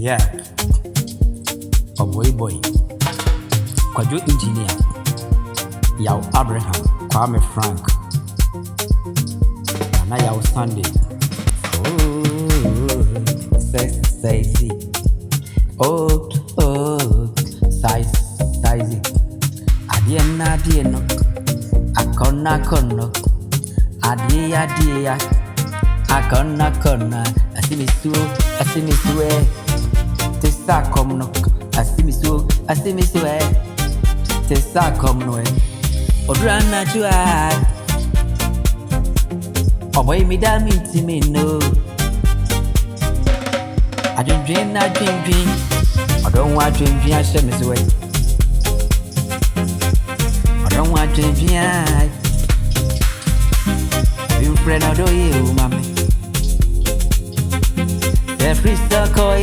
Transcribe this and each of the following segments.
Yeah, a boy, Quadro engineer, Yao Abraham, Kwame Frank, and I was Sunday. Oh, sexy. Oh, size. Adie no, akona, adie, akona, asimi tesa kom no, asimi tesa kom no, odurana jua, oboy mi da mi no, I dream, I don't want dream, I share me away. I don't want dream, you friend, I do you, mommy. The free circle,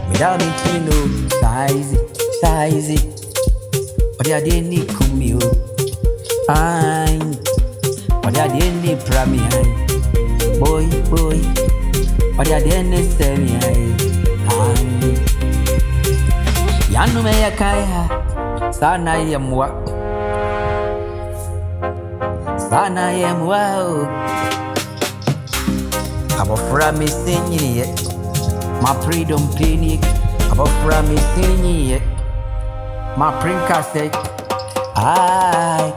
without me to know size. But I didn't need come but I didn't need premier. Boy, but I didn't say me. Yanu me yakaya, sana yemwa. Abofra me sinye, my freedom clinic. Abofra me sinye, my prinka say, I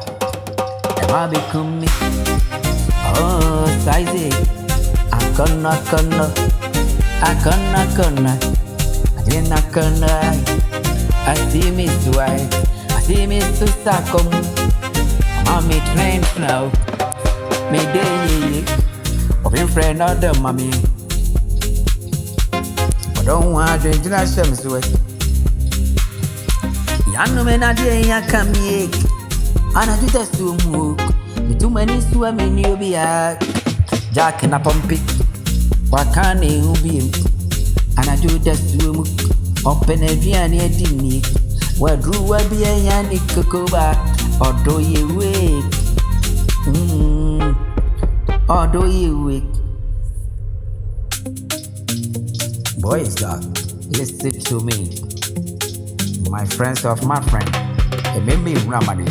am become me. Oh, size, akona, I see me swipe, I see me to sakom. Mommy train now, me day, of your friend or the mommy. But don't want to drink a shams way. Yanu men a day ya come ye, and I do the smoke. Me too many swimming you be a jack and a pump it. What can you be? And I do the smoke. Open a near Dimmy. Where drew will be a yannick cocoba, or do you wake? Or do you wake? Boys, listen to me. My friends of my friend, they made me Ramadi.